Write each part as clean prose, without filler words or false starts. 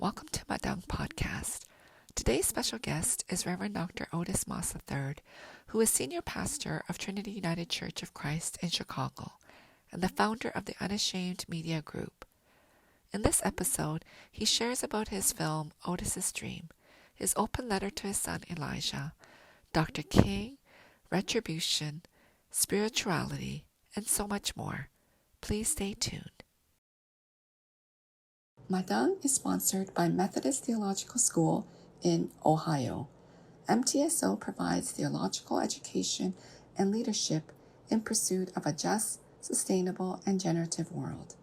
Welcome to Madang podcast. Today's special guest is Reverend Dr. Otis Moss III, who is senior pastor of Trinity United Church of Christ in Chicago and the founder of the Unashamed Media Group. In this episode, he shares about his film Otis's Dream, his open letter to his son Elijah, Dr. King, retribution, spirituality, and so much more. Please stay tuned. Madang is sponsored by Methodist Theological School in Ohio. MTSO provides theological education and leadership in pursuit of a just, sustainable, and generative world.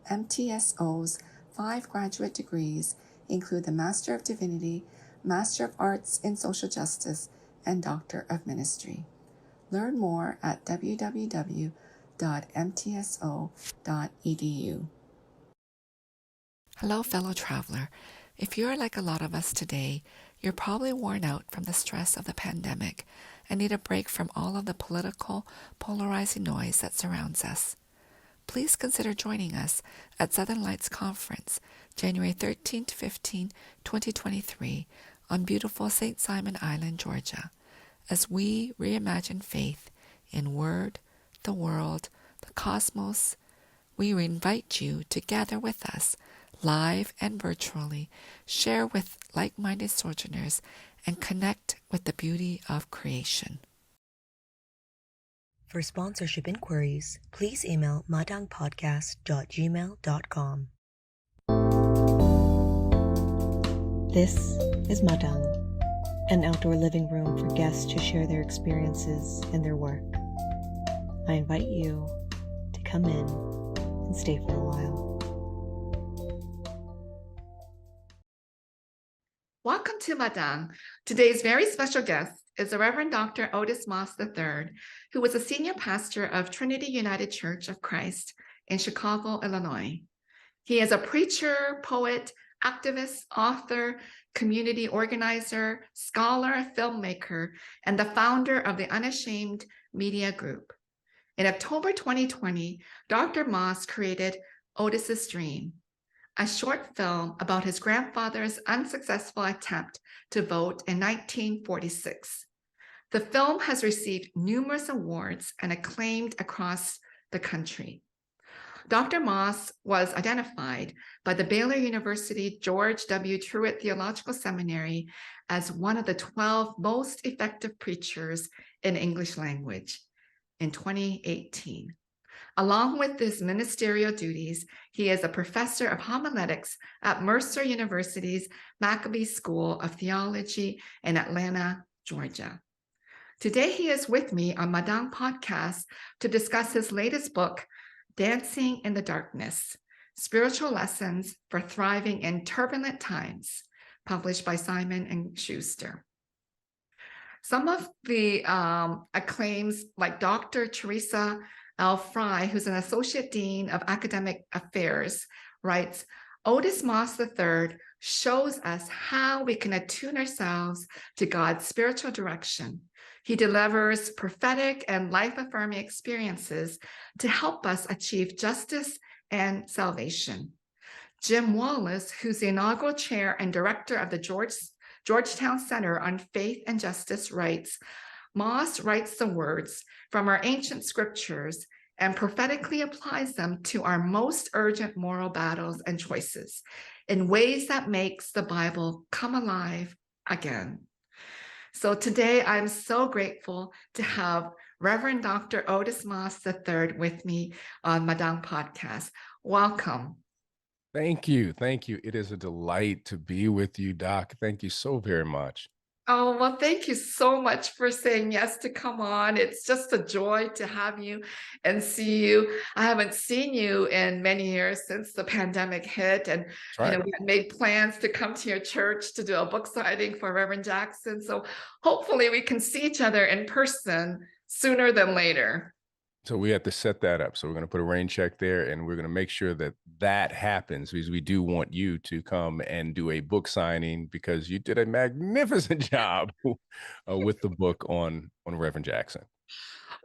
MTSO's 5 graduate degrees include the Master of Divinity, Master of Arts in Social Justice, and Doctor of Ministry. Learn more at www.mtso.edu. Hello, fellow traveler. If you're like a lot of us today, you're probably worn out from the stress of the pandemic and need a break from all of the political, polarizing noise that surrounds us. Please consider joining us at Southern Lights Conference, January 13 to 15, 2023, on beautiful St. Simon Island, Georgia, as we reimagine faith in Word, the world, the cosmos. We invite you to gather with us, live and virtually, share with like-minded sojourners, and connect with the beauty of creation. For sponsorship inquiries, please email madangpodcast.gmail.com. This is Madang, an outdoor living room for guests to share their experiences and their work. I invite you to come in and stay for a while. Welcome to Madang. Today's very special guest is the Reverend Dr. Otis Moss III, who was a senior pastor of Trinity United Church of Christ in Chicago, Illinois. He is a preacher, poet, activist, author, community organizer, scholar, filmmaker, and the founder of the Unashamed Media Group. In October 2020, Dr. Moss created Otis's Dream, a short film about his grandfather's unsuccessful attempt to vote in 1946. The film has received numerous awards and acclaimed across the country. Dr. Moss was identified by the Baylor University George W. Truett Theological Seminary as one of the 12 most effective preachers in English language in 2018. Along with his ministerial duties, he is a professor of homiletics at Mercer University's Maccabee School of Theology in Atlanta, Georgia. Today, he is with me on Madang podcast to discuss his latest book, Dancing in the Darkness, Spiritual Lessons for Thriving in Turbulent Times, published by Simon & Schuster. Some of the acclaims, like Dr. Teresa L. Fry, who's an Associate Dean of Academic Affairs, writes, Otis Moss III shows us how we can attune ourselves to God's spiritual direction. He delivers prophetic and life-affirming experiences to help us achieve justice and salvation. Jim Wallace, who's the inaugural chair and director of the Georgetown Center on Faith and Justice, writes, Moss writes the words from our ancient scriptures and prophetically applies them to our most urgent moral battles and choices in ways that makes the Bible come alive again. So today I'm so grateful to have Reverend Dr. Otis Moss III with me on Madang podcast. Welcome. Thank you. Thank you. It is a delight to be with you, Doc. Thank you so very much. Oh, well, thank you so much for saying yes to come on. It's just a joy to have you and see you. I haven't seen you in many years since the pandemic hit. And, Right. we had made plans to come to your church to do a book signing for Reverend Jackson. So hopefully we can see each other in person sooner than later. So we have to set that up. So we're going to put a rain check there, and we're going to make sure that that happens, because we do want you to come and do a book signing, because you did a magnificent job with the book on Reverend Jackson.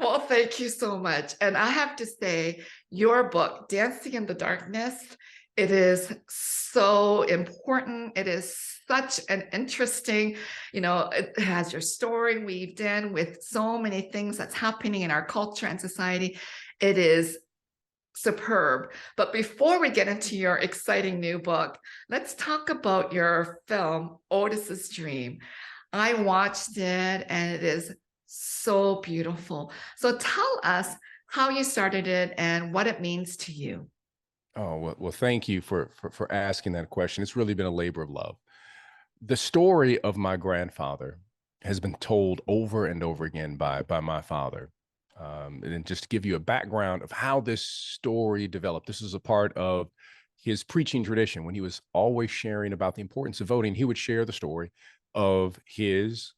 Well, thank you so much. And I have to say, your book, Dancing in the Darkness, It is so important. It is such an interesting, it has your story weaved in with so many things that's happening in our culture and society. It is superb. But before we get into your exciting new book, let's talk about your film, Otis's Dream. I watched it and it is so beautiful. So tell us how you started it and what it means to you. Oh, well, thank you for asking that question. It's really been a labor of love. The story of my grandfather has been told over and over again by my father. And just to give you a background of how this story developed, this is a part of his preaching tradition. When he was always sharing about the importance of voting, he would share the story of his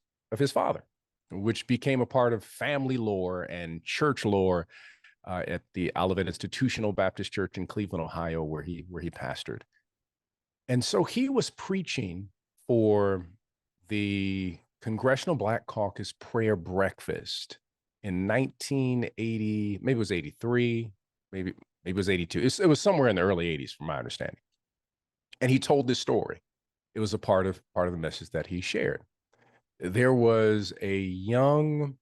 father, which became a part of family lore and church lore at the Olivet Institutional Baptist Church in Cleveland, Ohio, where he pastored. And so he was preaching for the Congressional Black Caucus prayer breakfast in 1980, maybe it was 83, maybe it was 82. It was somewhere in the early 80s, from my understanding. And he told this story. It was a part of the message that he shared. There was a young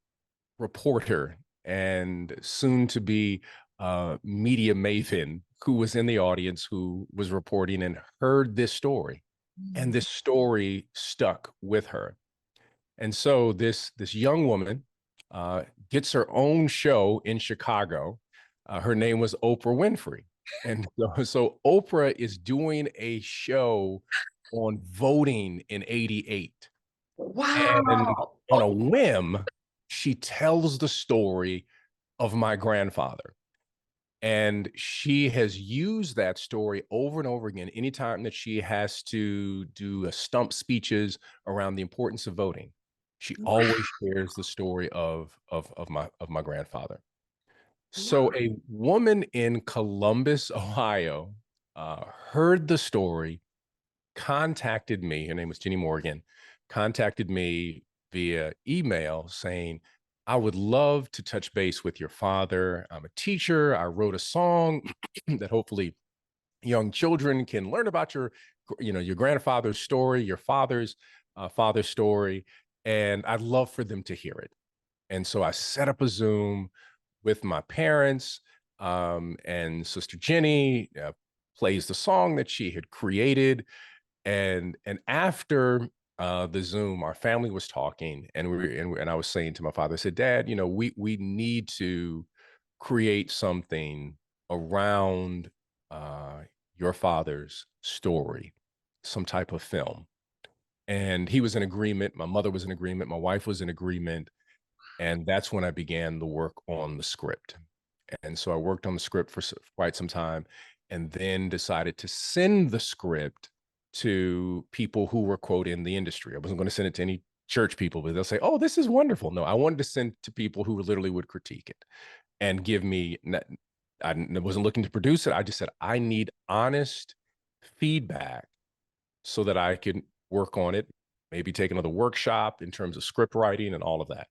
reporter and soon to be media maven who was in the audience, who was reporting and heard this story. And this story stuck with her. And so this young woman gets her own show in Chicago. Her name was Oprah Winfrey. And so Oprah is doing a show on voting in 88. And Wow. on a whim, she tells the story of my grandfather. And she has used that story over and over again anytime that she has to do stump speeches around the importance of voting. She always shares the story of my grandfather. Wow. So a woman in Columbus, Ohio, heard the story, contacted me. Her name was Jenny Morgan, contacted me via email saying, I would love to touch base with your father. I'm a teacher. I wrote a song that hopefully young children can learn about your grandfather's story, your father's story, and I'd love for them to hear it. And so I set up a Zoom with my parents, and Sister Jenny plays the song that she had created. And after the Zoom, our family was talking, and I was saying to my father, I said, Dad, we need to create something around uh, your father's story, some type of film. And he was in agreement. My mother was in agreement. My wife was in agreement. And that's when I began the work on the script. And so I worked on the script for quite some time, and then decided to send the script to people who were, quote, in the industry. I wasn't going to send it to any church people, but they'll say, oh, this is wonderful. No, I wanted to send to people who literally would critique it and give me, I wasn't looking to produce it. I just said, I need honest feedback so that I can work on it, maybe take another workshop in terms of script writing and all of that.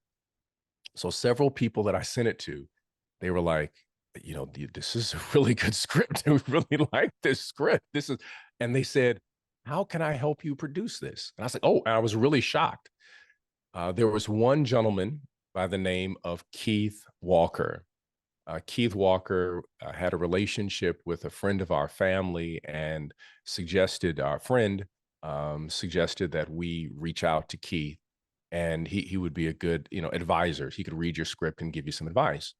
So several people that I sent it to, they were like, this is a really good script. We really like this script. And they said, how can I help you produce this? And I was like, oh, and I was really shocked. There was one gentleman by the name of Keith Walker. Keith Walker had a relationship with a friend of our family, and our friend suggested that we reach out to Keith, and he would be a good, advisor. He could read your script and give you some advice.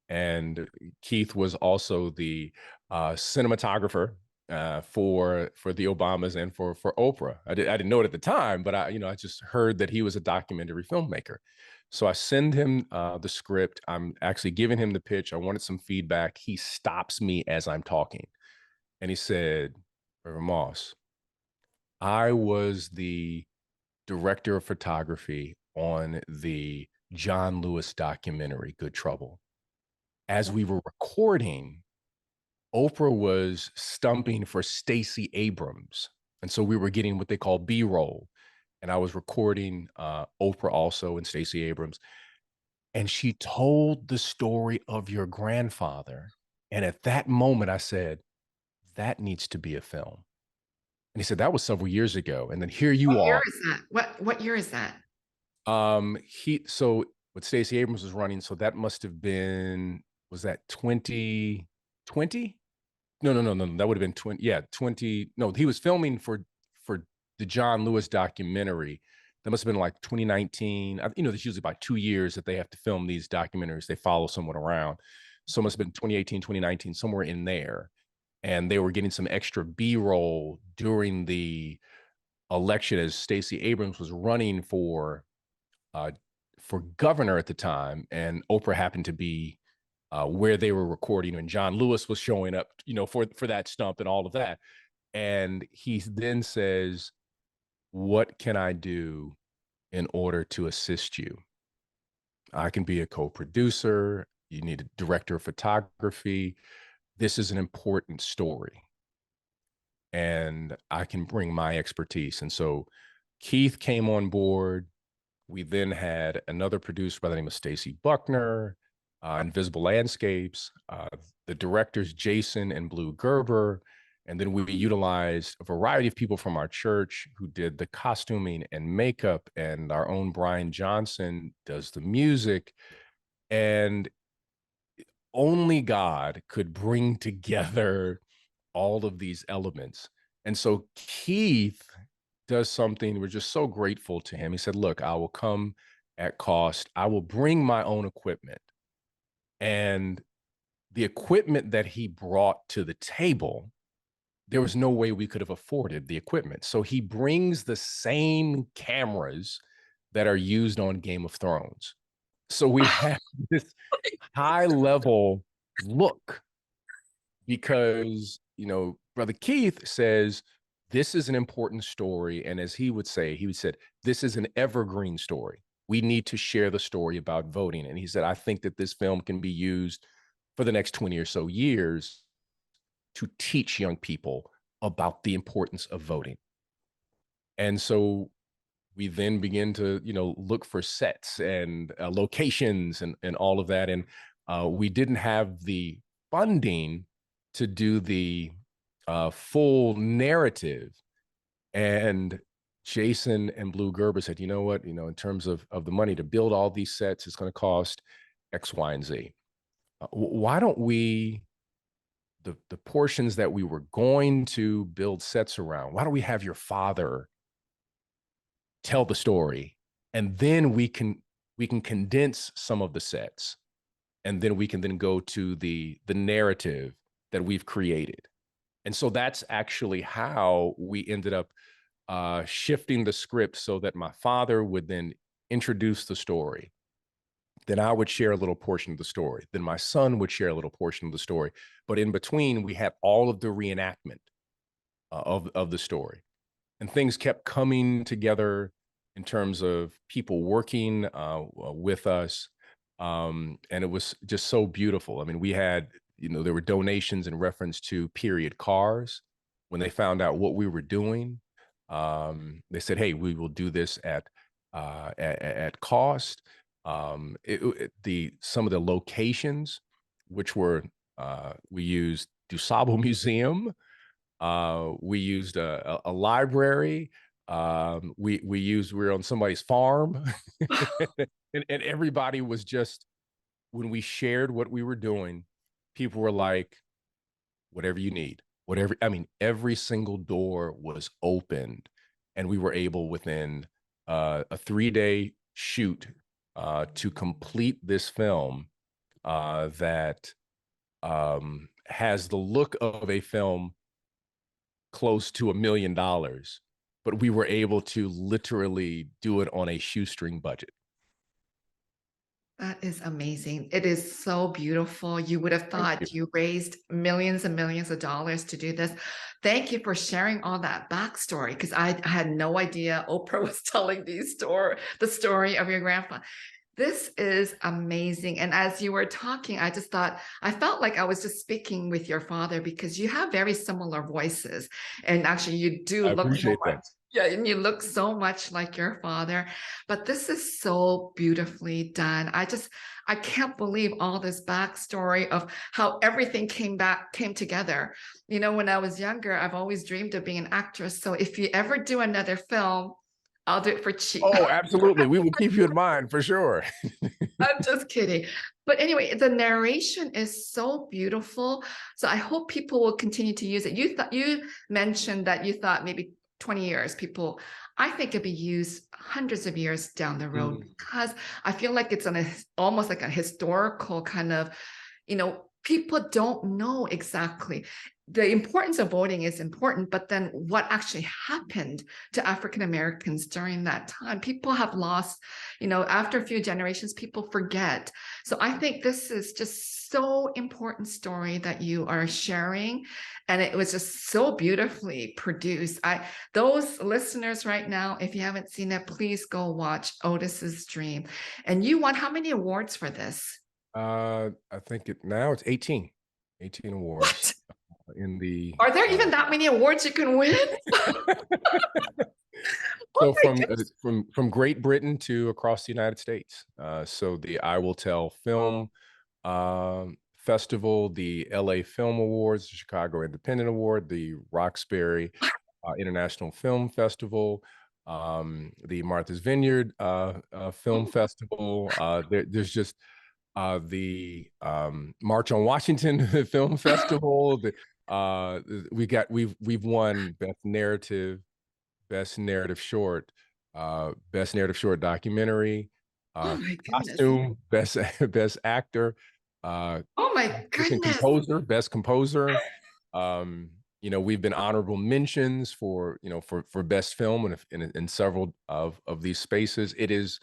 And Keith was also the cinematographer for the Obamas and for Oprah. I didn't know it at the time, but I just heard that he was a documentary filmmaker. So I send him the script. I'm actually giving him the pitch. I wanted some feedback. He stops me as I'm talking, and he said, Reverend Moss, I was the director of photography on the John Lewis documentary, Good Trouble. As we were recording, Oprah was stumping for Stacey Abrams. And so we were getting what they call B-roll. And I was recording Oprah also and Stacey Abrams. And she told the story of your grandfather. And at that moment, I said, that needs to be a film. And he said, that was several years ago. And then here you What year are. is that? What year is that? So what Stacey Abrams was running, so that must have been, was that 2020? No. That would have been 20. Yeah, 20. No, he was filming for the John Lewis documentary. That must have been like 2019. There's usually about 2 years that they have to film these documentaries. They follow someone around. So it must have been 2018, 2019, somewhere in there. And they were getting some extra B-roll during the election as Stacey Abrams was running uh, for governor at the time, and Oprah happened to be where they were recording, and John Lewis was showing up, for that stump and all of that. And he then says, "What can I do in order to assist you? I can be a co-producer. You need a director of photography. This is an important story, and I can bring my expertise." And so Keith came on board. We then had another producer by the name of Stacy Buckner, Invisible Landscapes, the directors Jason and Blue Gerber, and then we utilized a variety of people from our church who did the costuming and makeup, and our own Brian Johnson does the music. And only God could bring together all of these elements. And so Keith does something, we're just so grateful to him. He said, "Look, I will come at cost. I will bring my own equipment." And the equipment that he brought to the table, there was no way we could have afforded the equipment. So he brings the same cameras that are used on Game of Thrones. So we have this high level look because, Brother Keith says, this is an important story. And as he would say, this is an evergreen story. We need to share the story about voting. And he said, I think that this film can be used for the next 20 or so years to teach young people about the importance of voting. And so we then begin to, look for sets and locations and all of that. And we didn't have the funding to do the full narrative. And Jason and Blue Gerber said, you know what, in terms of the money to build all these sets, it's going to cost X, Y, and Z. Why don't we, the portions that we were going to build sets around, why don't we have your father tell the story, and then we can condense some of the sets, and then we can then go to the narrative that we've created. And so that's actually how we ended up shifting the script so that my father would then introduce the story. Then I would share a little portion of the story. Then my son would share a little portion of the story. But in between, we had all of the reenactment of the story. And things kept coming together in terms of people working with us. And it was just so beautiful. I mean, we had, there were donations in reference to period cars. When they found out what we were doing, they said, "Hey, we will do this at cost." Some of the locations, which were, we used DuSable Museum, we used a library, we were on somebody's farm, and everybody was just, when we shared what we were doing, people were like, whatever you need, whatever. I mean, every single door was opened, and we were able within a 3-day shoot to complete this film that has the look of a film close to $1 million, but we were able to literally do it on a shoestring budget. That is amazing. It is so beautiful. You would have thought you raised millions and millions of dollars to do this. Thank you for sharing all that backstory, because I had no idea Oprah was telling the story of your grandpa. This is amazing. And as you were talking, I just thought, I felt like I was just speaking with your father because you have very similar voices. And actually, you do I look so appreciate much. that. Yeah, and you look so much like your father. But this is so beautifully done. I can't believe all this backstory of how everything came together. You know, when I was younger, I've always dreamed of being an actress. So if you ever do another film, I'll do it for cheap. Oh, absolutely. We will keep you in mind for sure. I'm just kidding. But anyway, the narration is so beautiful. So I hope people will continue to use it. You mentioned that you thought maybe 20 years, people, I think it'd be used hundreds of years down the road Mm. because I feel like it's almost like a historical kind of, people don't know exactly. The importance of voting is important, but then what actually happened to African Americans during that time? People have lost, after a few generations, people forget. So I think this is just so important story that you are sharing. And it was just so beautifully produced. Those listeners right now, if you haven't seen it, please go watch Otis's Dream. And you won how many awards for this? I think now it's 18 awards What? in the Are there even that many awards you can win? Oh so my goodness. from Great Britain to across the United States. So the I Will Tell Film Festival, the LA Film Awards, the Chicago Independent Award, the Roxbury International Film Festival, the Martha's Vineyard Film Festival. There's just the March on Washington Film Festival. We've won best narrative short, best narrative short documentary, Oh my goodness. costume, best actor, Oh my goodness. best composer. We've been honorable mentions for for best film in several of these spaces. It is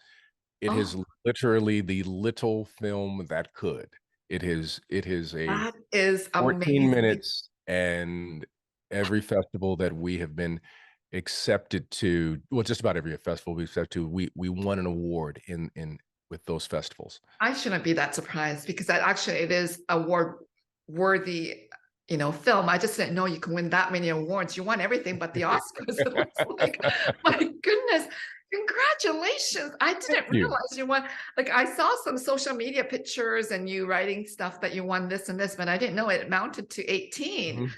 Oh, literally the little film that could. It is a that is 14 amazing. minutes, and every festival that we have been accepted to, well, just about every festival we accepted to, we won an award in with those festivals. I shouldn't be that surprised because it is award worthy, film. I just didn't know you can win that many awards. You won everything but the Oscars, it looks like. My goodness. Congratulations. I Thank didn't you. realize you won. Like I saw some social media pictures and you writing stuff that you won this and this, but I didn't know it amounted to 18. Mhm.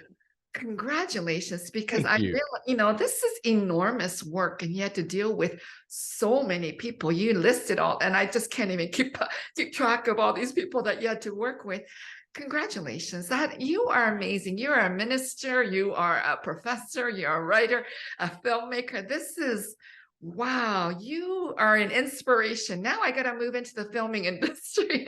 Congratulations, because Thank I you. feel, this is enormous work and you had to deal with so many people. You listed all, and I just can't even keep track of all these people that you had to work with. Congratulations. That you are amazing. You are a minister, you are a professor, you're a writer, a filmmaker. This is wow, you are an inspiration. Now I got to move into the filming industry.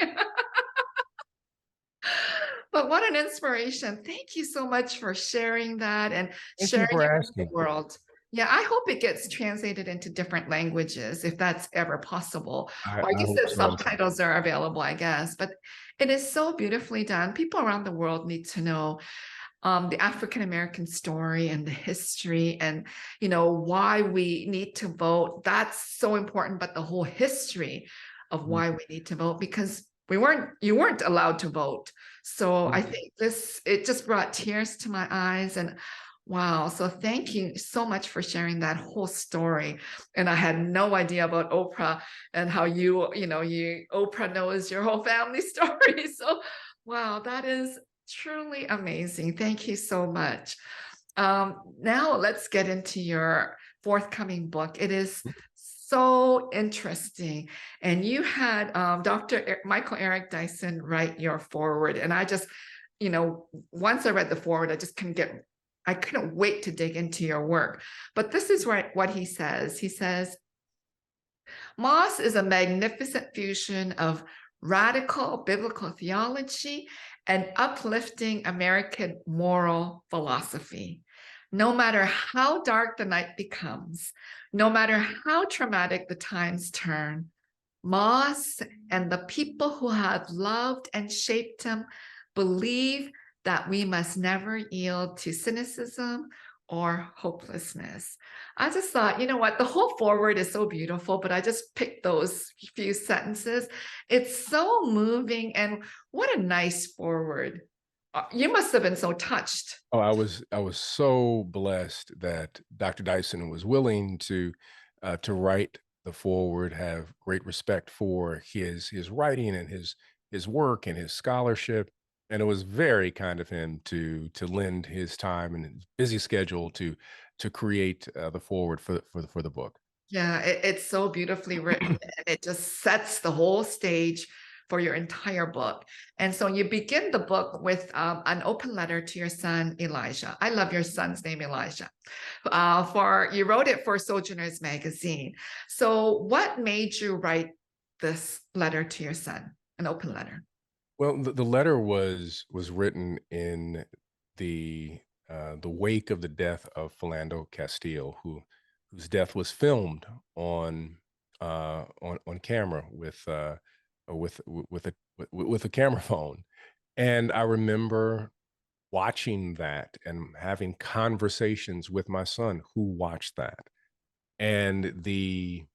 But what an inspiration. Thank you so much for sharing that and Thank you sharing for it with the asking. world. Yeah, I hope it gets translated into different languages if that's ever possible. Or I you hope said so. subtitles are available, I guess. But it is so beautifully done. People around the world need to know the African American story and the history and why we need to vote. That's so important, but the whole history of why we need to vote because you weren't allowed to vote. So I think it just brought tears to my eyes and wow. So thank you so much for sharing that whole story. And I had no idea about Oprah and how Oprah knows your whole family story. So wow, that is truly amazing. Thank you so much. Now let's get into your forthcoming book. It is so interesting. And you had Dr. Michael Eric Dyson write your foreword. And I just, once I read the foreword, I couldn't wait to dig into your work. But this is what he says. He says, Moss is a magnificent fusion of radical biblical theology and uplifting American moral philosophy. No matter how dark the night becomes, no matter how traumatic the times turn, Moss and the people who have loved and shaped him believe that we must never yield to cynicism or hopelessness. I just thought, you know what, the whole forward is so beautiful, but I just picked those few sentences. It's so moving, and what a nice forward. You must have been so touched. Oh, I was so blessed that Dr. Dyson was willing to write the foreword, have great respect for his writing and his work and his scholarship. And it was very kind of him to lend his time and his busy schedule to create the foreword for the book. Yeah, it's so beautifully written, and it just sets the whole stage for your entire book. And so you begin the book with an open letter to your son, Elijah. I love your son's name, Elijah. For you wrote it for Sojourners magazine. So what made you write this letter to your son, an open letter? Well, the letter was written in the wake of the death of Philando Castile, whose death was filmed on camera with a camera phone. And I remember watching that and having conversations with my son who watched that, and the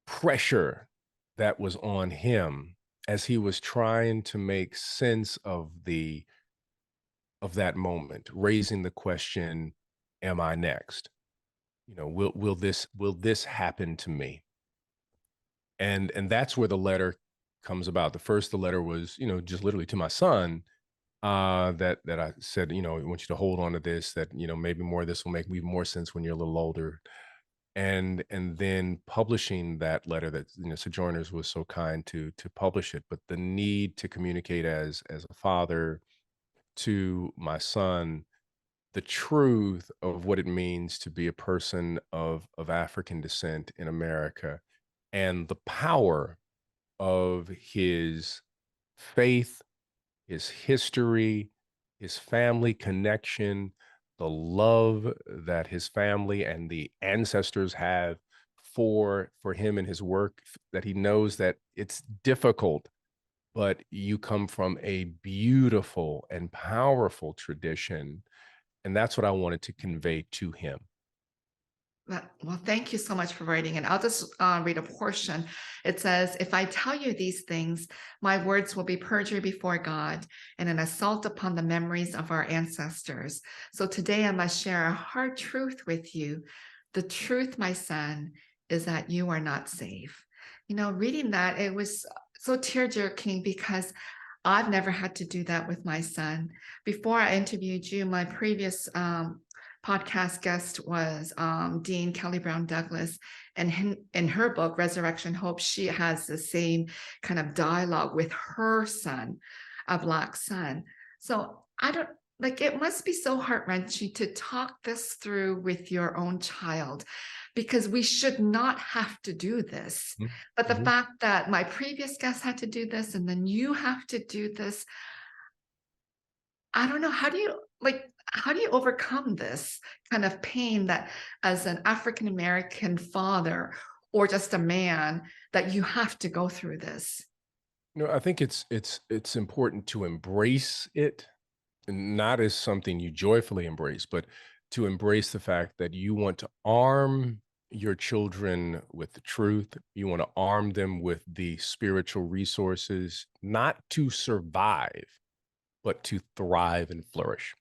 pressure that was on him as he was trying to make sense of that moment, raising the question, am I next? You know, will this happen to me? And that's where the letter comes about. The letter was, just literally to my son, that I said, I want you to hold on to this, that, maybe more of this will make more sense when you're a little older. And then publishing that letter that, Sojourners was so kind to publish it, but the need to communicate as a father to my son the truth of what it means to be a person of African descent in America, and the power of his faith, his history, his family connection, the love that his family and the ancestors have for him and his work, that he knows that it's difficult, but you come from a beautiful and powerful tradition. And that's what I wanted to convey to him. Well, thank you so much for writing it. I'll just read a portion. It says, if I tell you these things, my words will be perjury before God and an assault upon the memories of our ancestors. So today I must share a hard truth with you. The truth, my son, is that you are not safe. Reading that, it was so tear-jerking because I've never had to do that with my son. Before I interviewed you, my previous podcast guest was Dean Kelly Brown Douglas, and in her book Resurrection Hope, she has the same kind of dialogue with her son, a Black son. So I don't like, it must be so heart-wrenching to talk this through with your own child, because we should not have to do this. But the Mhm. fact that my previous guest had to do this and then you have to do this, I don't know. How do you overcome this kind of pain that as an African American father or just a man that you have to go through this? I think it's important to embrace it, not as something you joyfully embrace, but to embrace the fact that you want to arm your children with the truth. You want to arm them with the spiritual resources, not to survive, but to thrive and flourish.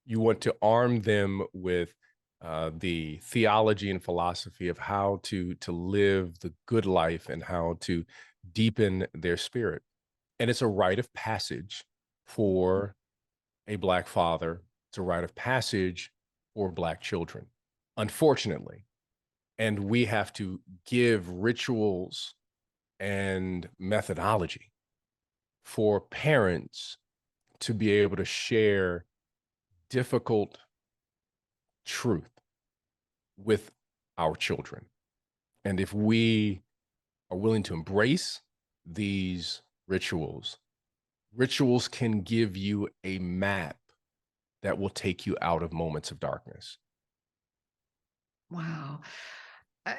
You want to arm them with the theology and philosophy of how to live the good life and how to deepen their spirit. And it's a rite of passage for a Black father. It's a rite of passage for Black children, unfortunately. And we have to give rituals and methodology for parents to be able to share difficult truth with our children. And if we are willing to embrace these rituals, rituals can give you a map that will take you out of moments of darkness. Wow.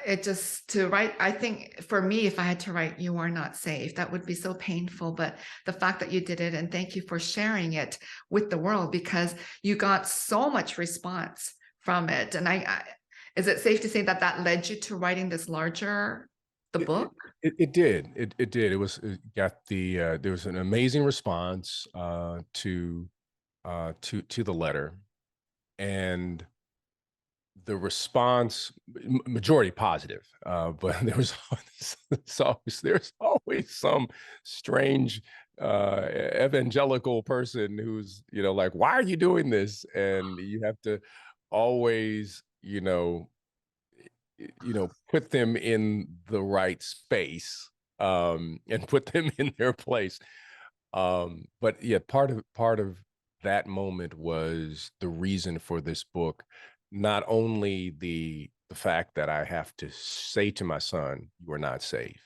It just to write, I think for me, if I had to write "You are not safe," that would be so painful. But the fact that you did it, and thank you for sharing it with the world, because you got so much response from it. And is it safe to say that that led you to writing this larger, the It, book? it did. It did. It got there was an amazing response to the letter, and the response majority positive, but there was there's always some strange evangelical person who's like, why are you doing this? And you have to always put them in the right space, and put them in their place. But yeah, part of that moment was the reason for this book. Not only the fact that I have to say to my son, "You are not safe,"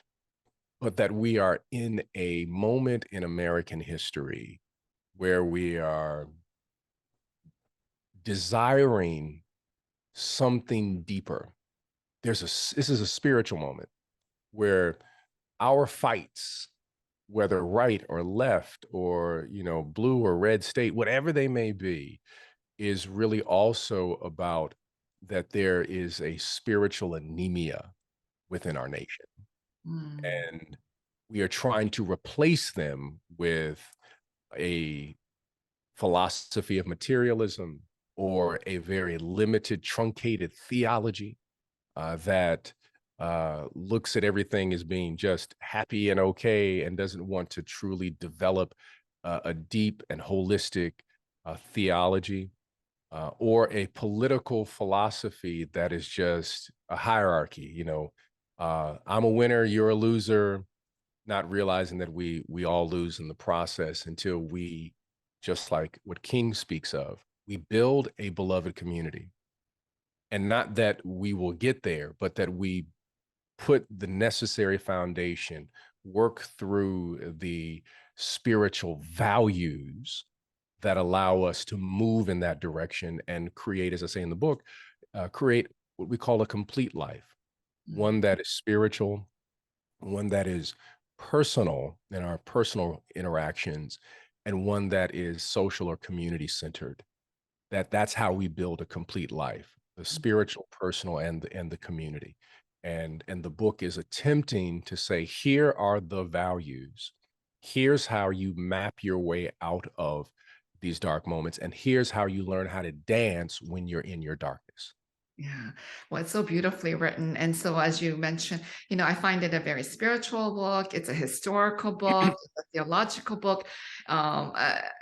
but that we are in a moment in American history where we are desiring something deeper. This is a spiritual moment where our fights, whether right or left or blue or red state, whatever they may be, is really also about that there is a spiritual anemia within our nation, Mm, and we are trying to replace them with a philosophy of materialism or a very limited truncated theology that looks at everything as being just happy and okay, and doesn't want to truly develop a deep and holistic theology, or a political philosophy that is just a hierarchy. I'm a winner, you're a loser, not realizing that we all lose in the process until we, just like what King speaks of, we build a beloved community. And not that we will get there, but that we put the necessary foundation, work through the spiritual values that allow us to move in that direction and create, as I say in the book, create what we call a complete life, mm, one that is spiritual, one that is personal in our personal interactions, and one that is social or community centered. That's how we build a complete life: the spiritual, personal, and the community. And the book is attempting to say, here are the values, here's how you map your way out of these dark moments, and here's how you learn how to dance when you're in your darkness. yeah. Well, it's so beautifully written. And so, as you mentioned, I find it a very spiritual book. It's a historical book, it's a theological book,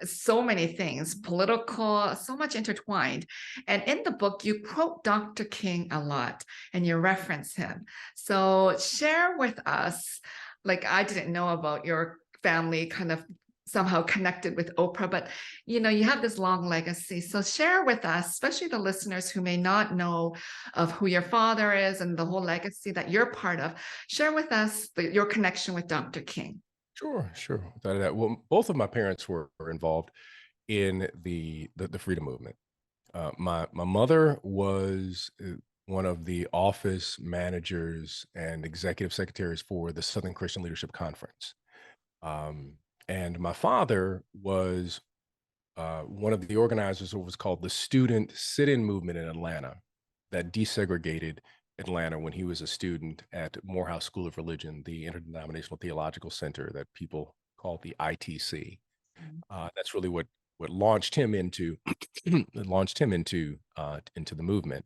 so many things, political, so much intertwined. And in the book, you quote Dr. King a lot and you reference him. So, share with us, like, I didn't know about your family kind of somehow connected with Oprah, but you have this long legacy. So share with us, especially the listeners who may not know of who your father is and the whole legacy that you're part of. Share with us your connection with Dr. King. Sure, sure. Without a doubt. Well, both of my parents were involved in the freedom movement. My mother was one of the office managers and executive secretaries for the Southern Christian Leadership Conference. Um, and my father was one of the organizers of what was called the Student Sit-In Movement in Atlanta, that desegregated Atlanta when he was a student at Morehouse School of Religion, the Interdenominational Theological Center that people call the ITC. That's really what launched him into into the movement.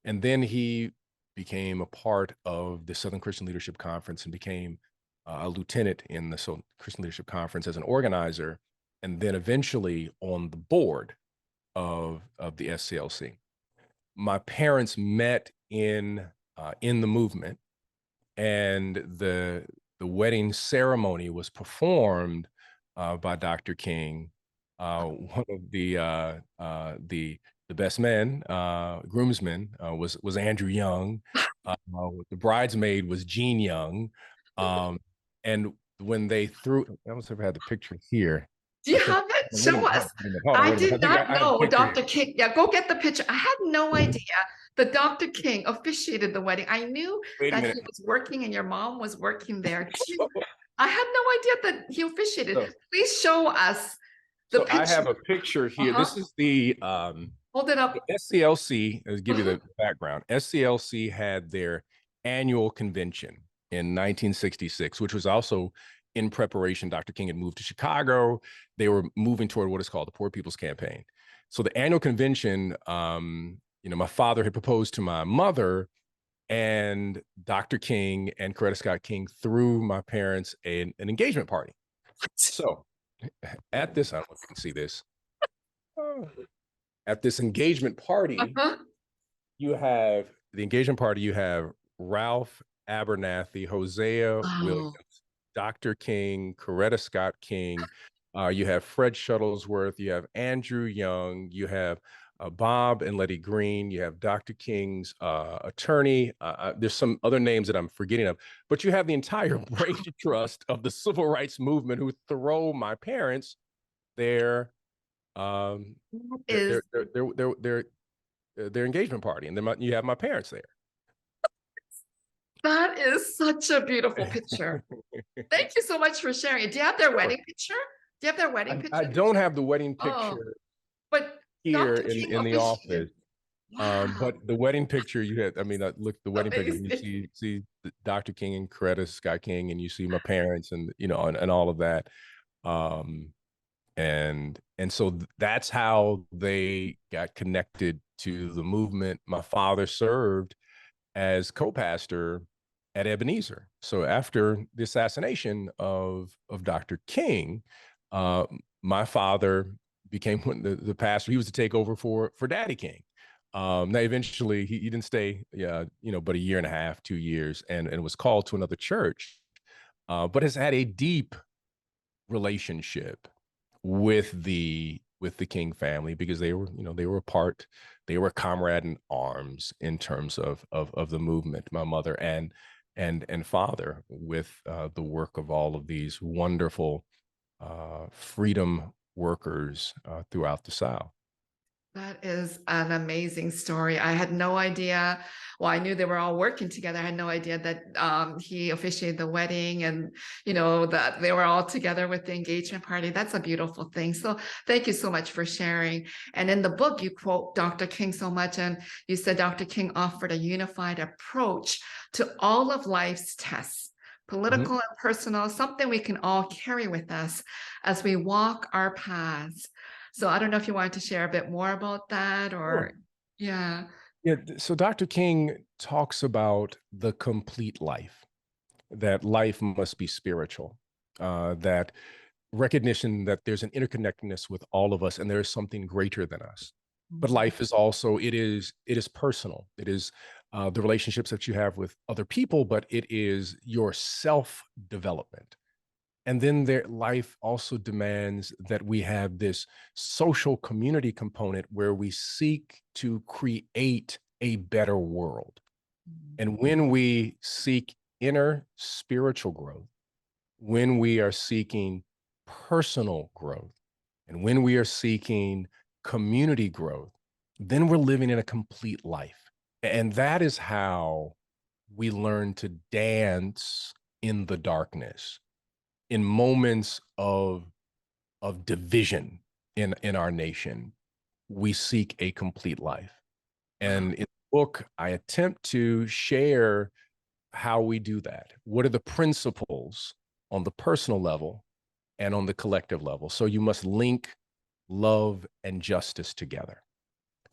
And then he became a part of the Southern Christian Leadership Conference and became a lieutenant in the Southern Christian Leadership Conference as an organizer, and then eventually on the board of the SCLC. My parents met in the movement, and the wedding ceremony was performed by Dr. King. One of the best men, groomsmen, was Andrew Young. The bridesmaid was Jean Young, and when they threw, I must have had the picture here. Do I you think. have it? Wait a Show minute, us. hold on, I wait a minute. did I think not I have the know picture here. Dr. King. Yeah, go get the picture. I had no idea. that Dr. King officiated the wedding. I knew Wait a that minute. he was working and your mom was working there too. I had no idea that he officiated. So, Please show us the so I have picture. a picture here. This is the Hold it up. SCLC. Let's give you the background. SCLC had their annual convention in 1966, which was also in preparation. Dr. King had moved to Chicago. They were moving toward what is called the Poor People's Campaign. So the annual convention, my father had proposed to my mother, and Dr. King and Coretta Scott King threw my parents an engagement party. So at this, I don't know if you can see this. At this engagement party, you have the engagement party, you have Ralph Abernathy, Hosea Williams, Oh, Dr. King, Coretta Scott King. You have Fred Shuttlesworth, you have Andrew Young, you have Bob and Letty Green, you have Dr. King's attorney. There's some other names that I'm forgetting of, but you have the entire brain trust of the civil rights movement who throw my parents their is their engagement party, and then you have my parents there. that is such a beautiful picture. Thank you so much for sharing it. Do you have their wedding picture? Do you have their wedding picture? I don't have the wedding Oh, picture but here Dr. King in the officiated. office. Wow. But the wedding picture you had, I mean, look, the wedding picture, you Amazing. see Dr. King and Coretta Scott King, and you see my parents, and and all of that. And so that's how they got connected to the movement. My father served as co-pastor at Ebenezer. So after the assassination of Dr. King, my father became the pastor. He was to take over for Daddy King. Now eventually he didn't stay, but a year and a half, 2 years, and was called to another church, but has had a deep relationship with the King family, because they were a part, they were a comrade in arms in terms of the movement, my mother and father, with the work of all of these wonderful freedom workers throughout the South. That is an amazing story. I had no idea. Well, I knew they were all working together. I had no idea that he officiated the wedding, and that they were all together with the engagement party. That's a beautiful thing. So thank you so much for sharing. And in the book, you quote Dr. King so much, and you said Dr. King offered a unified approach to all of life's tests, political and personal, something we can all carry with us as we walk our paths. So I don't know if you wanted to share a bit more about that, or, yeah. Yeah. So Dr. King talks about the complete life, that life must be spiritual, that recognition that there's an interconnectedness with all of us, and there is something greater than us. But life is also, it is personal. It is the relationships that you have with other people, but it is your self-development. And then their life also demands that we have this social community component where we seek to create a better world. And when we seek inner spiritual growth, when we are seeking personal growth, and when we are seeking community growth, then we're living in a complete life. And that is how we learn to dance in the darkness, in moments of division in our nation. We seek a complete life. And in the book, I attempt to share how we do that. What are the principles on the personal level and on the collective level? So you must link love and justice together.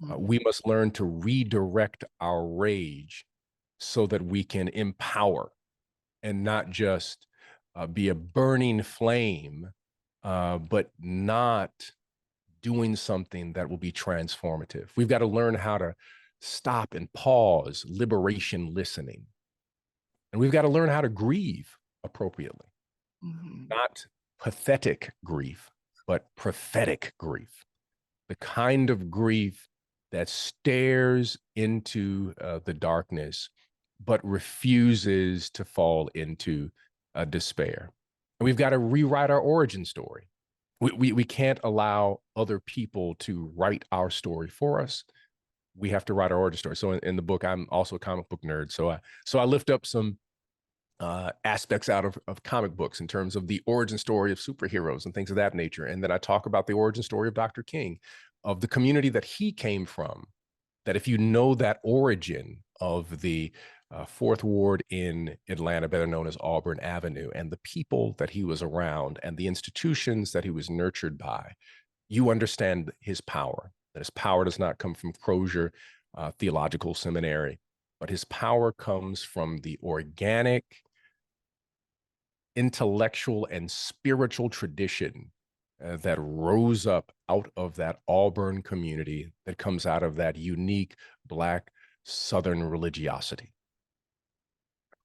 We must learn to redirect our rage so that we can empower and not just be a burning flame, but not doing something that will be transformative. We've got to learn how to stop and pause, liberation listening. And we've got to learn how to grieve appropriately, not pathetic grief, but prophetic grief, the kind of grief that stares into the darkness, but refuses to fall into despair. And we've got to rewrite our origin story. We can't allow other people to write our story for us. we have to write our origin story. So in the book, I'm also a comic book nerd. So I lift up some aspects out of comic books in terms of the origin story of superheroes and things of that nature. And then I talk about the origin story of Dr. King, of the community that he came from, that if you know that origin of the Fourth Ward in Atlanta, better known as Auburn Avenue, and the people that he was around and the institutions that he was nurtured by, you understand his power, that his power does not come from Crozier Theological Seminary, but his power comes from the organic, intellectual, and spiritual tradition that rose up out of that Auburn community, that comes out of that unique Black Southern religiosity.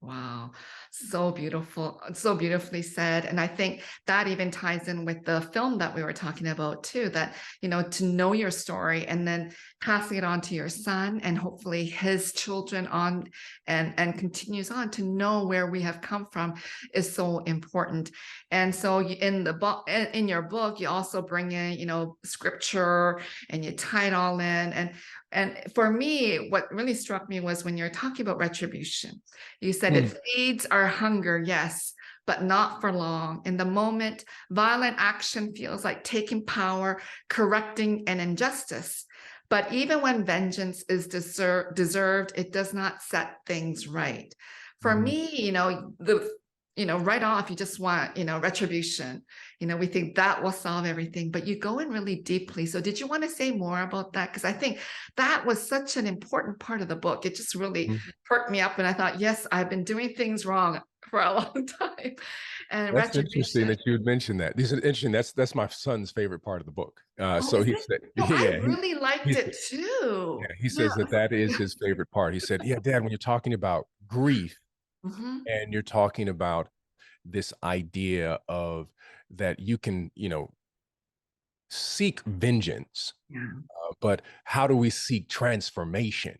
Wow, so beautiful, so beautifully said. And I think that even ties in with the film that we were talking about too, that, you know, to know your story and then passing it on to your son and hopefully his children on and continues on, to know where we have come from is so important. And so in the book, in your book, you also bring in, you know, scripture and you tie it all in. And for me, what really struck me was when you're talking about retribution. You said it feeds our hunger, yes, but not for long. In the moment, violent action feels like taking power, correcting an injustice. But even when vengeance is deserved, it does not set things right. For me, right off, you just want, retribution. We think that will solve everything, but you go in really deeply. So did you want to say more about that? Because I think that was such an important part of the book. It just really perked me up. And I thought, yes, I've been doing things wrong for a long time. And That's interesting retribution. that you would mention that. This is interesting. That's my son's favorite part of the book. Oh, So is he it? said, No, I yeah, really liked he it said, too. yeah, he Yeah. says that is his favorite part. He said, yeah, Dad, when you're talking about grief Mhm. and you're talking about this idea of that you can, seek vengeance, Yeah. but how do we seek transformation?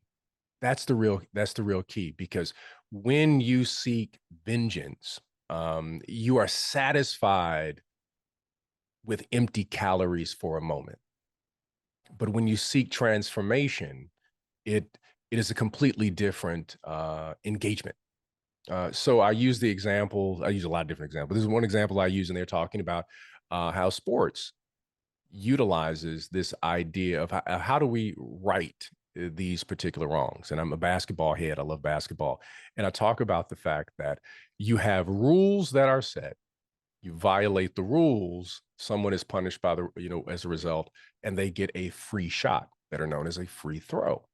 That's the real key, because when you seek vengeance, you are satisfied with empty calories for a moment. But when you seek transformation, it is a completely different engagement. So I use I use a lot of different examples. This is one example I use, and they're talking about how sports utilizes this idea of how do we right these particular wrongs. And I'm a basketball head. I love basketball. And I talk about the fact that you have rules that are set. You violate the rules, someone is punished by as a result, and they get a free shot that are known as a free throw.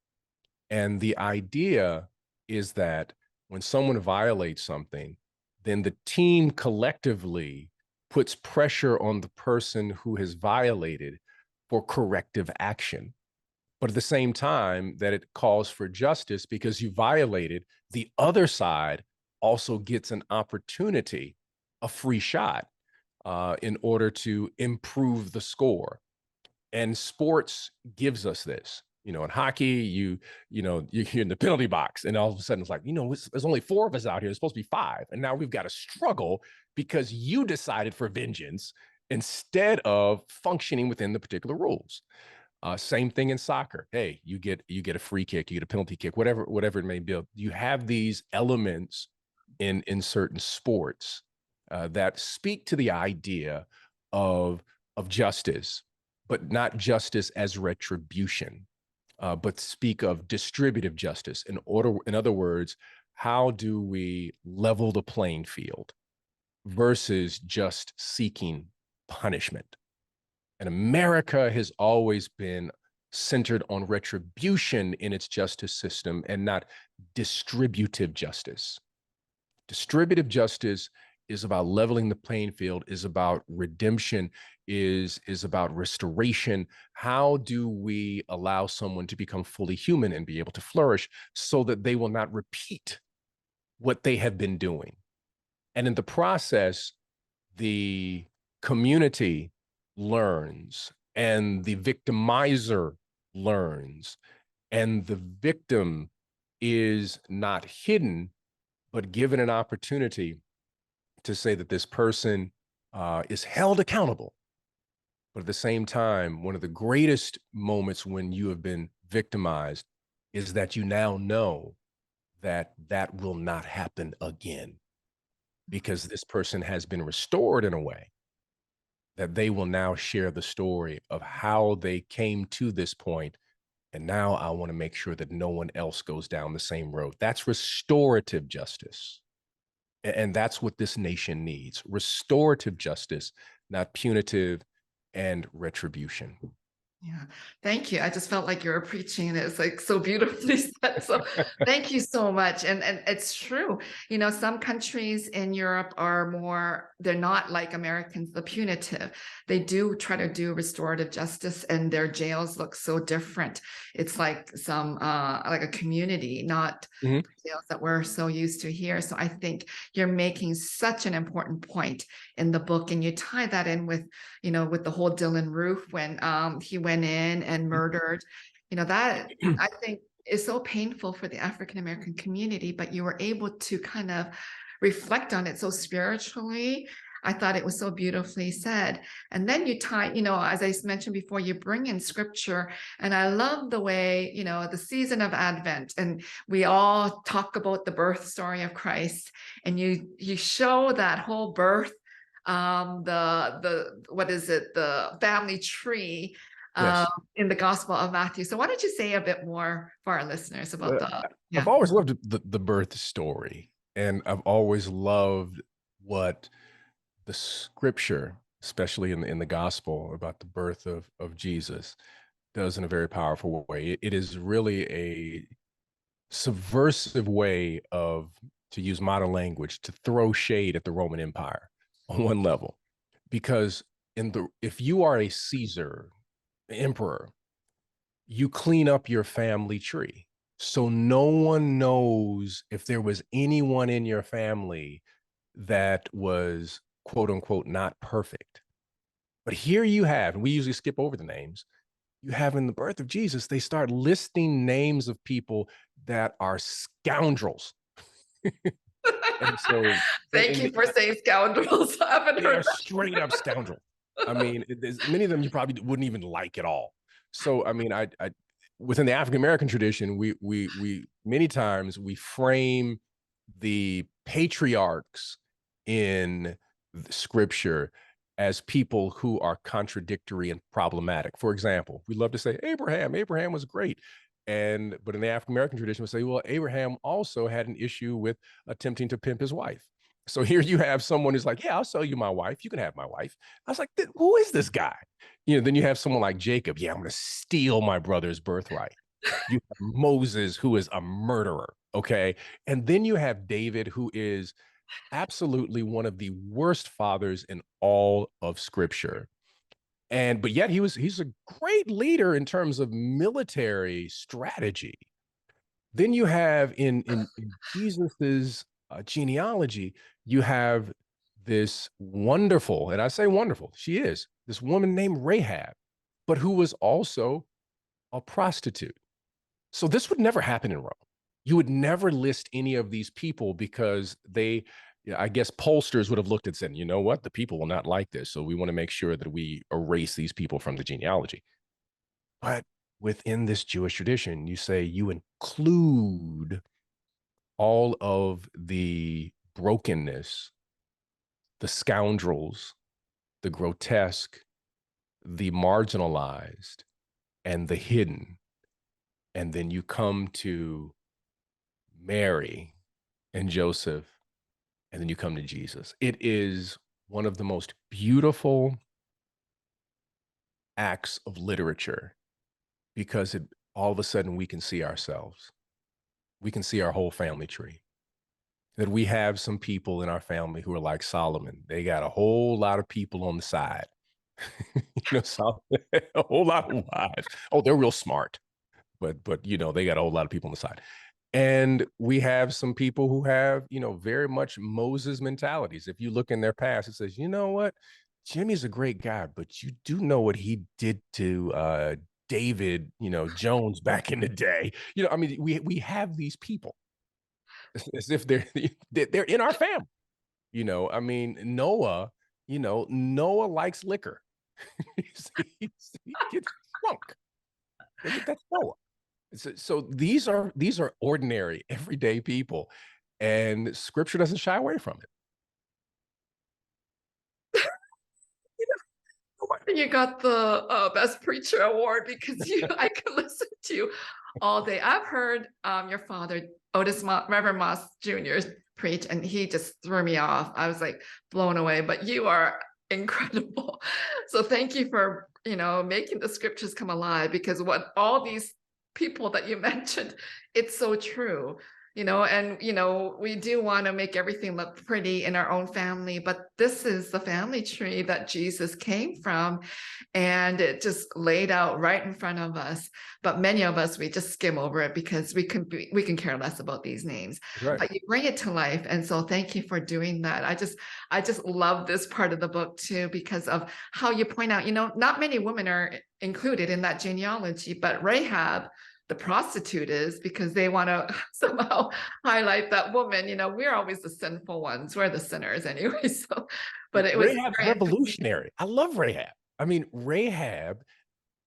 And the idea is that when someone violates something, then the team collectively puts pressure on the person who has violated for corrective action. But at the same time, that it calls for justice, because you violated, the other side also gets an opportunity, a free shot, in order to improve the score. And sports gives us this. In hockey, you're in the penalty box, and all of a sudden it's like, there's only 4 of us out here. There's supposed to be 5, and now we've got to struggle because you decided for vengeance instead of functioning within the particular rules. Same thing in soccer. Hey, you get a free kick, you get a penalty kick, whatever it may be. You have these elements in certain sports that speak to the idea of justice, but not justice as retribution, but speak of distributive justice. In other words, how do we level the playing field versus just seeking punishment? And America has always been centered on retribution in its justice system and not distributive justice. Distributive justice is about leveling the playing field, is about redemption, is about restoration. How do we allow someone to become fully human and be able to flourish so that they will not repeat what they have been doing? And in the process, the community learns, and the victimizer learns, and the victim is not hidden, but given an opportunity to say that this person is held accountable. But at the same time, one of the greatest moments when you have been victimized is that you now know that that will not happen again, because this person has been restored in a way that they will now share the story of how they came to this point. And now I want to make sure that no one else goes down the same road. That's restorative justice. And that's what this nation needs: restorative justice, not punitive and retribution. Yeah, thank you. I just felt like you were preaching, and it's like so beautifully said. So thank you so much. And it's true. You know, some countries in Europe are more, they're not like Americans, the punitive. They do try to do restorative justice, and their jails look so different. It's like some like a community, not Mhm. jails that we're so used to here. So I think you're making such an important point in the book, and you tie that in with, you know, with the whole Dylan Roof when he went in and murdered, you know, that I think is so painful for the African American community, but you were able to kind of reflect on it so spiritually. I thought it was so beautifully said. And then you tie, you know, as I mentioned before, you bring in scripture. And I love the way, you know, the season of Advent, and we all talk about the birth story of Christ, and you show that whole birth, the what is it, the family tree, Yes. in the Gospel of Matthew. So why don't you say a bit more for our listeners about Uh, the, I've yeah. always loved the birth story, and I've always loved what the scripture, especially in the gospel about the birth of Jesus, does in a very powerful way. It is really a subversive way of, to use modern language, to throw shade at the Roman Empire on one level, because if you are a Caesar, emperor, you clean up your family tree. So no one knows if there was anyone in your family that was quote unquote not perfect. But here you have, and we usually skip over the names, you have in the birth of Jesus, they start listing names of people that are scoundrels. And so, Thank you for saying scoundrels. I haven't they heard are straight up scoundrels. I mean, there's many of them you probably wouldn't even like at all. So, I mean, I within the African American tradition, we many times we frame the patriarchs in the scripture as people who are contradictory and problematic. For example, we love to say Abraham was great. But in the African American tradition, we say, well, Abraham also had an issue with attempting to pimp his wife. So here you have someone who's like, yeah, I'll sell you my wife. You can have my wife. I was like, who is this guy? Then you have someone like Jacob. Yeah, I'm going to steal my brother's birthright. You have Moses, who is a murderer. Okay. And then you have David, who is absolutely one of the worst fathers in all of scripture. But yet he's a great leader in terms of military strategy. Then you have in Jesus's genealogy, you have this wonderful, and I say wonderful, she is this woman named Rahab, but who was also a prostitute. So this would never happen in Rome. You would never list any of these people because I guess pollsters would have looked and said, you know what, the people will not like this. So we want to make sure that we erase these people from the genealogy. But within this Jewish tradition, you say you include all of the brokenness, the scoundrels, the grotesque, the marginalized, and the hidden. And then you come to Mary and Joseph, and then you come to Jesus. It is one of the most beautiful acts of literature because all of a sudden we can see ourselves. We can see our whole family tree. That we have some people in our family who are like Solomon. They got a whole lot of people on the side. A whole lot of wives. Oh, they're real smart, but they got a whole lot of people on the side. And we have some people who have, very much Moses mentalities. If you look in their past, it says, you know what? Jimmy's a great guy, but you do know what he did to David, Jones back in the day. I mean, we have these people as if they're in our family. I mean, Noah likes liquor. He gets drunk. That's Noah. So these are ordinary, everyday people, and Scripture doesn't shy away from it. No wonder you got the best preacher award because I can listen to you all day. I've heard your father, Reverend Moss Jr. preach, and he just threw me off. I was like blown away. But you are incredible. So thank you for making the scriptures come alive, because what all these people that you mentioned, it's so true. And we do want to make everything look pretty in our own family, but this is the family tree that Jesus came from, and it just laid out right in front of us. But many of us, we just skim over it because we can care less about these names. Right. But you bring it to life, and so thank you for doing that. I just love this part of the book too, because of how you point out, not many women are included in that genealogy, but Rahab, the prostitute, is, because they want to somehow highlight that woman. We're always the sinful ones. We're the sinners anyway. So, but it was Rahab's very revolutionary. I love Rahab. I mean, Rahab,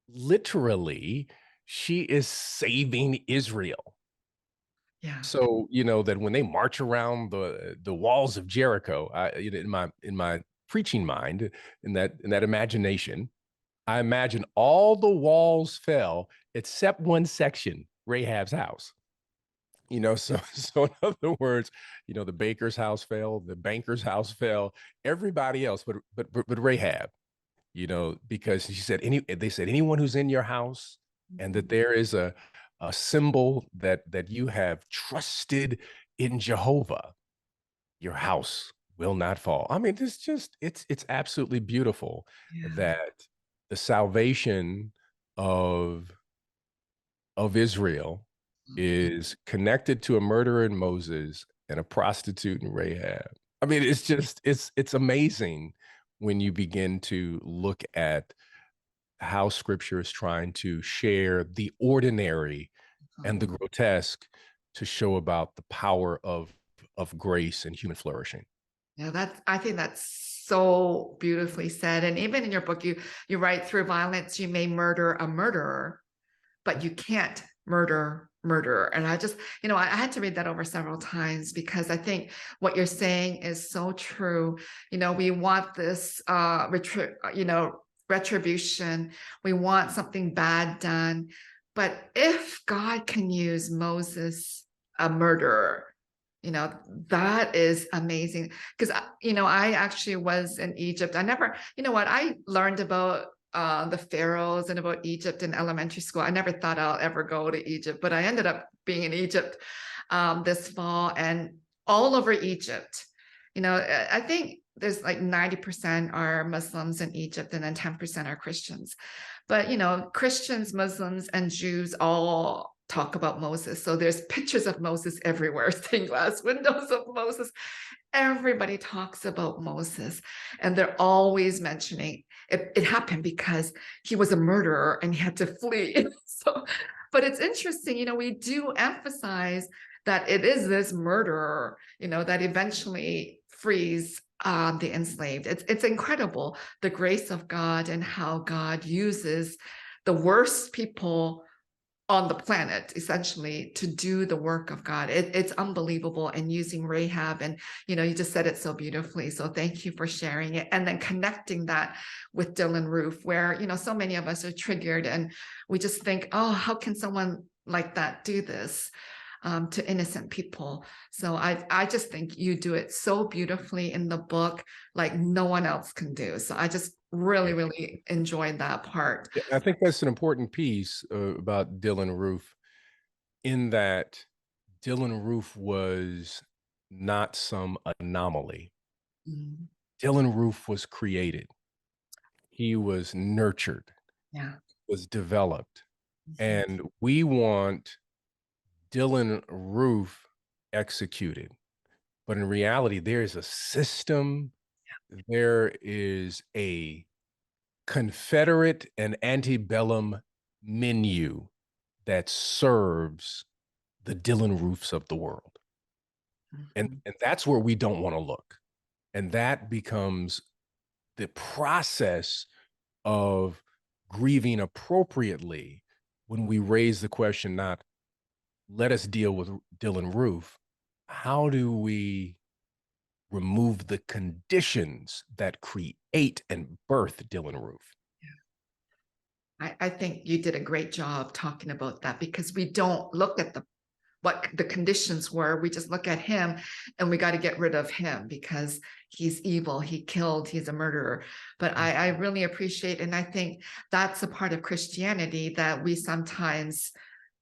literally, she is saving Israel. yeah. So that when they march around the walls of Jericho, in my preaching mind, in that imagination, I imagine all the walls fell except one section, Rahab's house. So in other words, the baker's house fell, the banker's house fell, everybody else, but Rahab, because they said anyone who's in your house, and that there is a symbol that you have trusted in Jehovah, your house will not fall. I mean, it's absolutely beautiful Yeah. that the salvation of Israel is connected to a murderer in Moses and a prostitute in Rahab. I mean, it's amazing when you begin to look at how Scripture is trying to share the ordinary and the grotesque to show about the power of grace and human flourishing. Yeah, I think that's so beautifully said. And even in your book, you write, through violence you may murder a murderer, but you can't murderer. And I just, I had to read that over several times, because I think what you're saying is so true. We want this retribution. We want something bad done. But if God can use Moses, a murderer, that is amazing. Because I actually was in Egypt. I never, I learned about the pharaohs and about Egypt in elementary school. I never thought I'll ever go to Egypt, but I ended up being in Egypt this fall, and all over Egypt. I think there's like 90% are Muslims in Egypt, and then 10% are Christians. But Christians, Muslims, and Jews all talk about Moses. So there's pictures of Moses everywhere, stained glass windows of Moses. Everybody talks about Moses, and they're always mentioning it happened because he was a murderer and he had to flee. So, but it's interesting, we do emphasize that it is this murderer, that eventually frees the enslaved. It's incredible, the grace of God and how God uses the worst people on the planet, essentially, to do the work of God. It's unbelievable. And using Rahab, and you just said it so beautifully. So thank you for sharing it, and then connecting that with Dylan Roof, where so many of us are triggered, and we just think, oh, how can someone like that do this to innocent people? So I just think you do it so beautifully in the book, like no one else can do. So I just really enjoyed that part. I think that's an important piece about Dylan Roof, in that Dylan Roof was not some anomaly. Mm, Dylan Roof was created. He was nurtured, yeah. was developed. Mhm. And we want Dylan Roof executed. But in reality, there is a system, there is a Confederate and antebellum menu that serves the Dylan Roofs of the world. Mhm. And that's where we don't want to look. And that becomes the process of grieving appropriately when we raise the question, not let us deal with Dylan Roof, how do we remove the conditions that create and birth Dylan Roof? I think you did a great job talking about that, because we don't look at what the conditions were. We just look at him and we got to get rid of him because he's evil, he killed, he's a murderer. But I really appreciate, and I think that's a part of Christianity that we sometimes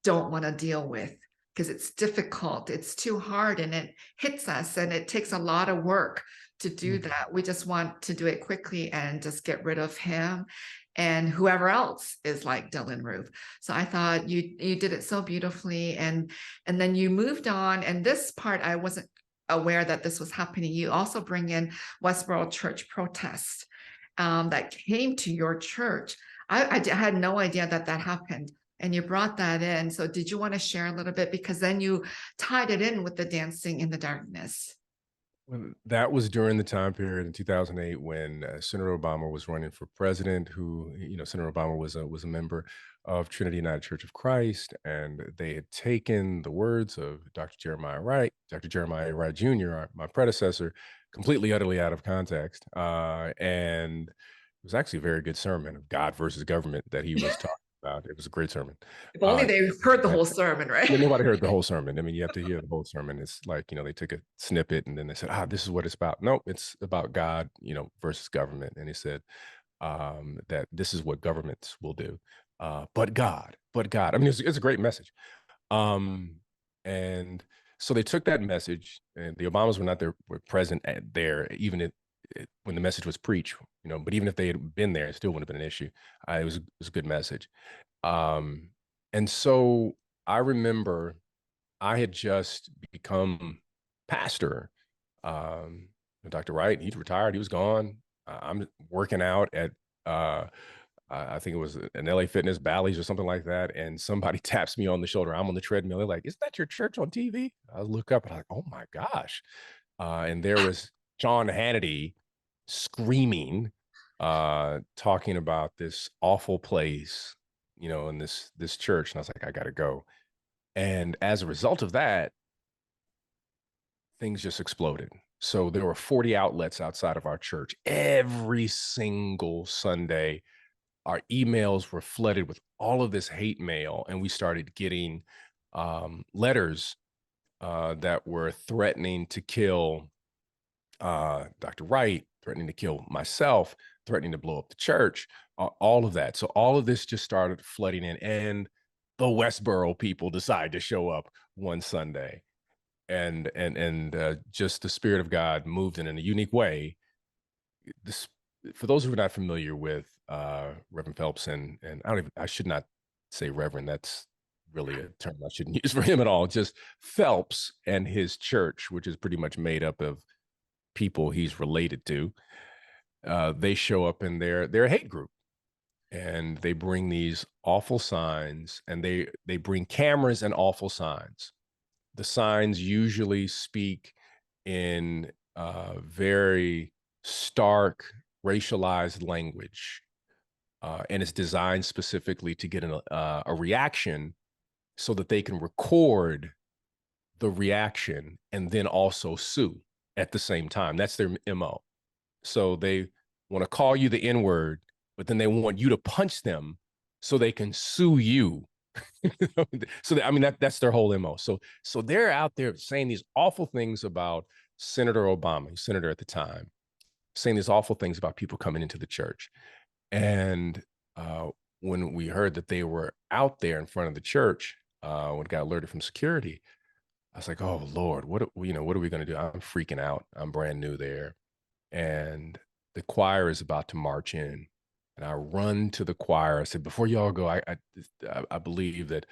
don't want to deal with, because it's difficult, it's too hard, and it hits us, and it takes a lot of work to do that. We just want to do it quickly and just get rid of him and whoever else is like Dylan Roof. So I thought you did it so beautifully, and then you moved on. And this part, I wasn't aware that this was happening. You also bring in Westboro church protests that came to your church. I had no idea that happened, and you brought that in. So did you want to share a little bit, because then you tied it in with the dancing in the darkness? Well, that was during the time period in 2008 when Senator Obama was running for president. Who, Senator Obama was a member of Trinity United Church of Christ, and they had taken the words of Dr. Jeremiah Wright Jr., my predecessor, completely, utterly out of context. And it was actually a very good sermon of God versus government that he was talking about. It was a great sermon. If only they heard the whole sermon, right? Yeah, nobody heard the whole sermon. I mean, you have to hear the whole sermon. It's like, they took a snippet and then they said, this is what it's about. No, it's about God, versus government. And he said that this is what governments will do. But God. I mean, it's a great message. And so they took that message, and the Obamas were present there, even when the message was preached, but even if they had been there, it still wouldn't have been an issue. It was a good message. And so I remember I had just become pastor. Dr. Wright, he'd retired, he was gone. I'm working out at, I think it was an LA Fitness, Bally's or something like that. And somebody taps me on the shoulder. I'm on the treadmill. They're like, "Isn't that your church on TV?" I look up and I'm like, oh my gosh. And there was John Hannity screaming, talking about this awful place, in this church. And I was like, I gotta go. And as a result of that, things just exploded. So there were 40 outlets outside of our church. Every single Sunday, our emails were flooded with all of this hate mail, and we started getting letters that were threatening to kill Dr. Wright, threatening to kill myself, threatening to blow up the church, all of that. So all of this just started flooding in, and the Westboro people decided to show up one Sunday, and just the Spirit of God moved in a unique way. This, for those who are not familiar with Reverend Phelps, and I should not say Reverend. That's really a term I shouldn't use for him at all. Just Phelps and his church, which is pretty much made up of people he's related to. They show up in their hate group, and they bring these awful signs, and they bring cameras and awful signs. The signs usually speak in very stark, racialized language, and it's designed specifically to get a reaction so that they can record the reaction and then also sue at the same time. That's their MO. So they want to call you the N-word, but then they want you to punch them so they can sue you. So I mean, that's their whole MO. So they're out there saying these awful things about Senator Obama, senator at the time, saying these awful things about people coming into the church. And when we heard that they were out there in front of the church, when it got alerted from security, I was like, oh Lord, what are we going to do? I'm freaking out. I'm brand new there. And the choir is about to march in. And I run to the choir. I said, before y'all go, I believe that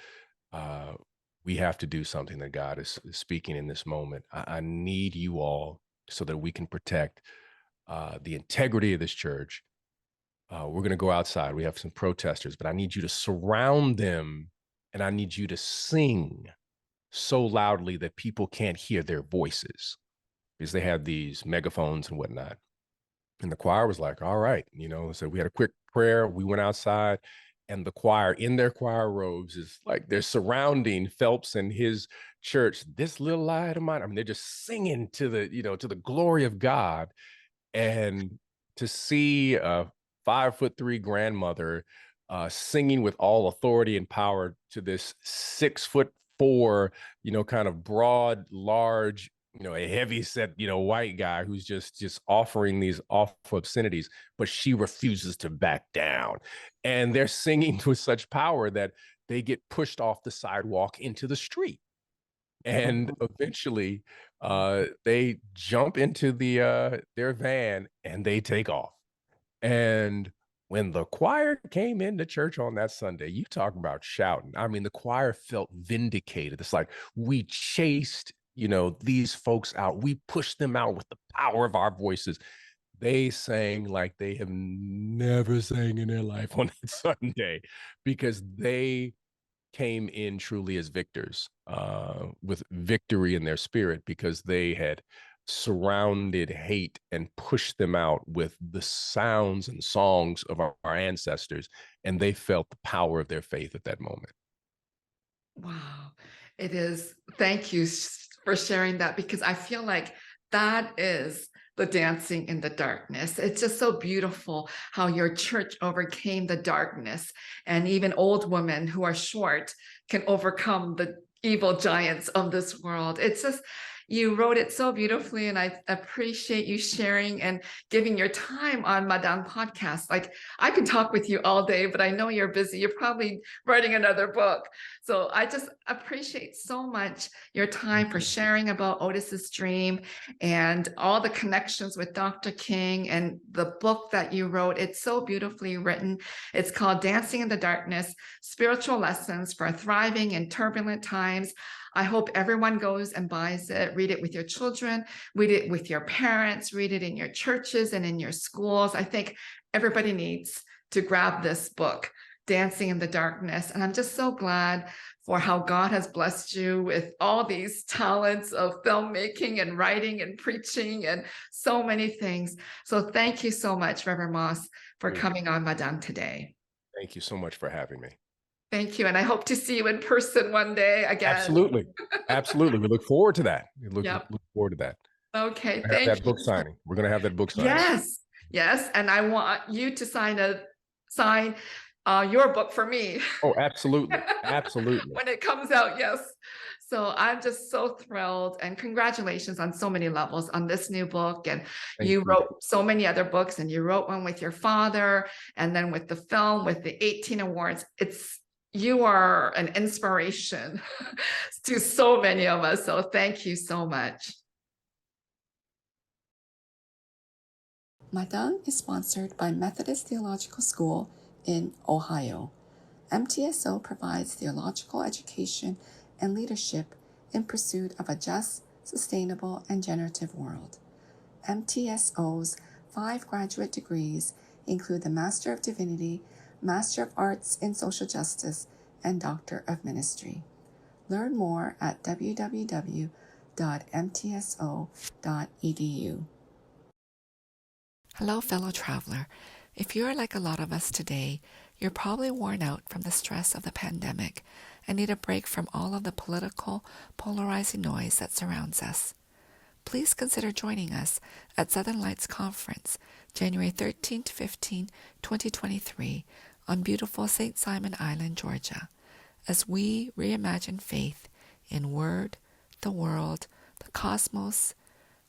we have to do something, that God is speaking in this moment. I need you all so that we can protect the integrity of this church. We're going to go outside. We have some protesters, but I need you to surround them, and I need you to sing so loudly that people can't hear their voices, because they had these megaphones and whatnot. And the choir was like, all right, so we had a quick prayer. We went outside, and the choir in their choir robes is like they're surrounding Phelps and his church, this little light of mine. I mean, they're just singing to the, to the glory of God. And to see a 5'3" grandmother singing with all authority and power to this 6'4", kind of broad, large, a heavy set, white guy who's just offering these awful obscenities, but she refuses to back down. And they're singing with such power that they get pushed off the sidewalk into the street. And eventually they jump into their van and they take off. And when the choir came into church on that Sunday, you talk about shouting. I mean, the choir felt vindicated. It's like, we chased, these folks out. We pushed them out with the power of our voices. They sang like they have never sang in their life on that Sunday, because they came in truly as victors, with victory in their spirit, because they had surrounded hate and pushed them out with the sounds and songs of our ancestors, and they felt the power of their faith at that moment. Wow. It is. Thank you for sharing that, because I feel like that is the dancing in the darkness. It's just so beautiful how your church overcame the darkness, and even old women who are short can overcome the evil giants of this world. It's just, you wrote it so beautifully, and I appreciate you sharing and giving your time on Madang podcast. Like, I could talk with you all day, but I know you're busy. You're probably writing another book. So I just appreciate so much your time for sharing about Otis's dream and all the connections with Dr. King and the book that you wrote. It's so beautifully written. It's called Dancing in the Darkness: Spiritual Lessons for Thriving in Turbulent Times. I hope everyone goes and buys it. Read it with your children, read it with your parents, read it in your churches and in your schools. I think everybody needs to grab this book, Dancing in the Darkness. And I'm just so glad for how God has blessed you with all these talents of filmmaking and writing and preaching and so many things. So thank you so much, Reverend Moss, for coming on Madang today. Thank you so much for having me. Thank you. And I hope to see you in person one day again. Absolutely. Absolutely. We look forward to that. We look forward to that. Okay. Thank you. That book signing. We're going to have that book signing. Yes. Yes. And I want you to sign your book for me. Oh, absolutely. Absolutely. When it comes out. Yes. So I'm just so thrilled, and congratulations on so many levels on this new book. And you wrote so many other books, and you wrote one with your father, and then with the film, with the 18 awards. You are an inspiration to so many of us. So thank you so much. Madang is sponsored by Methodist Theological School in Ohio. MTSO provides theological education and leadership in pursuit of a just, sustainable, and generative world. MTSO's 5 graduate degrees include the Master of Divinity, Master of Arts in Social Justice, and Doctor of Ministry. Learn more at www.mtso.edu. Hello, fellow traveler. If you're like a lot of us today, you're probably worn out from the stress of the pandemic and need a break from all of the political, polarizing noise that surrounds us. Please consider joining us at Southern Lights Conference, January 13 to 15, 2023, on beautiful St. Simon Island, Georgia, as we reimagine faith in Word, the world, the cosmos.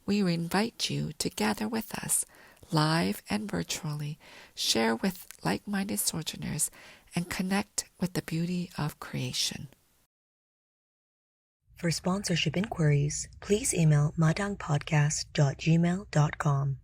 We invite you to gather with us, live and virtually, share with like-minded sojourners, and connect with the beauty of creation. For sponsorship inquiries, please email madangpodcast.gmail.com.